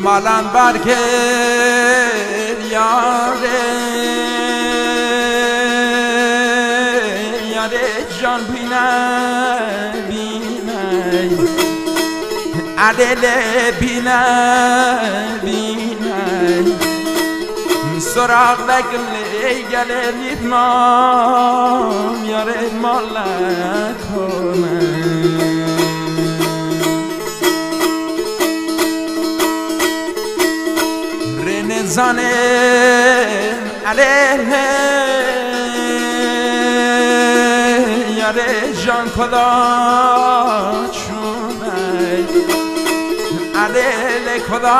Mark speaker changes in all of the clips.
Speaker 1: مالان برگه یاره جان بینه عدل بینه سراغ بگم لیگل نیدمام یاره مالک کنه رنزانه علیه یاره جان کدا چونه علیه کدا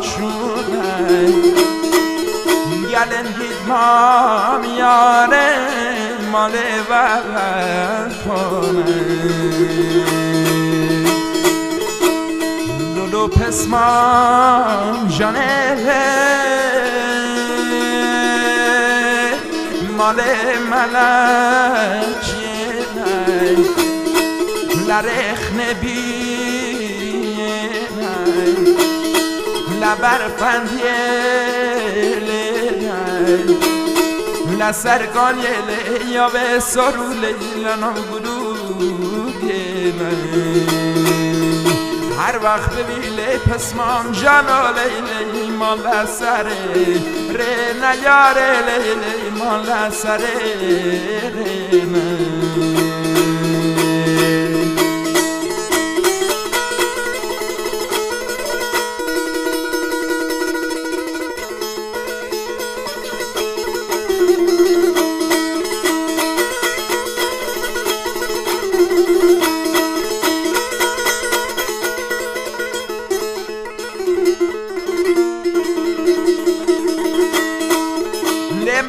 Speaker 1: چونه گلن گیدمام یاره مال وقت کنه لولو پسمام جانه مال ملچیه نای لرخ نبیه نای لبرفندیه لسرگان یله یا به سروله لنام گلوگه هر وقت بیله پسمام جانا لیلی مال سره ره نیاره لیلی مال سره ره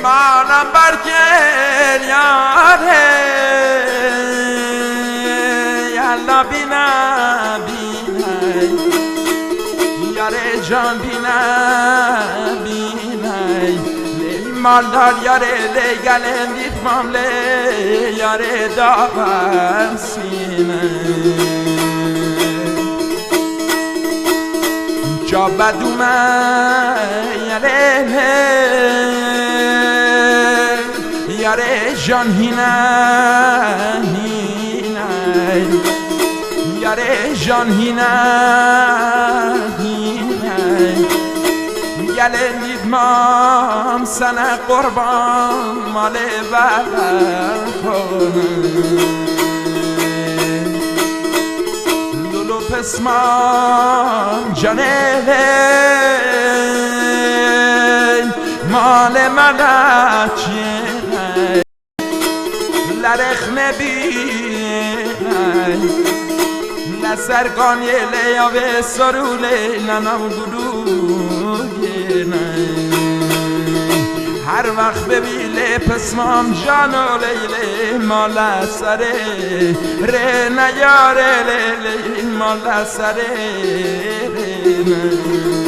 Speaker 1: مانم برگل یاره یالا بینا بینا یاره جان بینا بینا مالدار یاره لیگلن دیتمام لی یاره داور سینه جا بدومه یاره یاره جان هینه یاره جان هینه گله نیدمام سنه قربان مال بغل کنه لولو پسمام جانه مال ملچیه لرخ نبینه لسرگان یله یا به سروله لنام گلوگه هر وقت ببیله پسمام جانو لیله مال سره ره نیاره لیله مال سره ره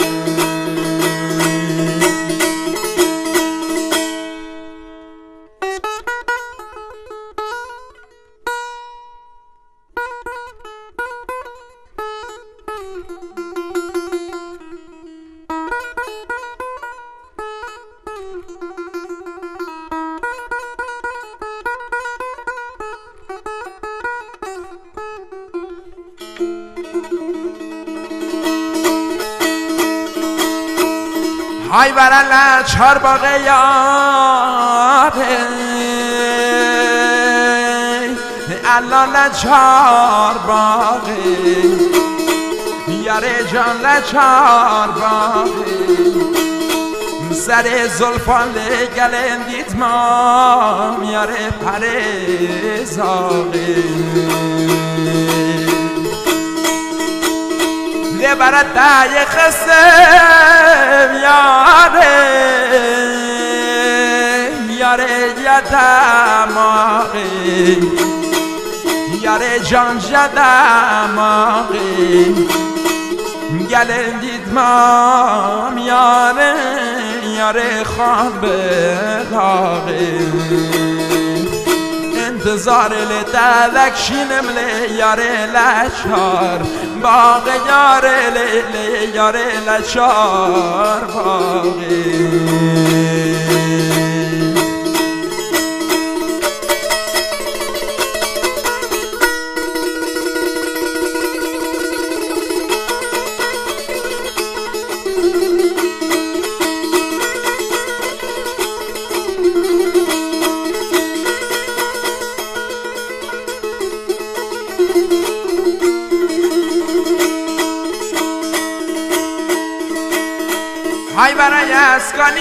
Speaker 1: های برالله چار باقه یاره الان چار باقه یاره جان لچار باقه سر زلفان لگلن دیتمام یاره پره زاقه برات تای خسم یاره یاره یدماغی یاره جان جدماغی گلن دیدمام یاره یاره خواب بلاغی انتظار لدلک شینم لیاره لچار باغ یاره لیاره لچار باغی های برای اسکانی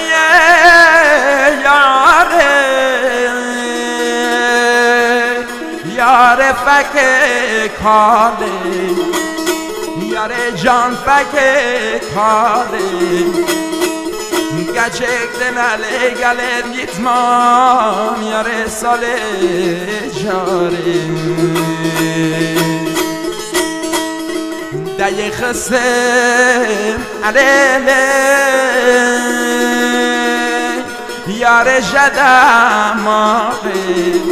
Speaker 1: یاره یاره فک کاله یاره جان فک کاله گچک دناله گلر گیتمام یاره ساله جاره دای خسم علیله یار جدم آخی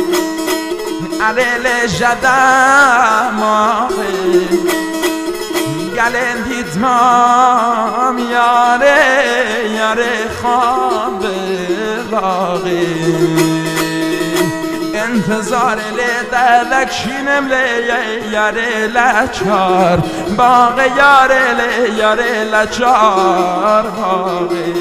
Speaker 1: علیله جدم آخی گلن دیدمام یاره خواب باقی انتظار لیدلک شینم لیاره لچار باغ یاره لیاره لچار باقی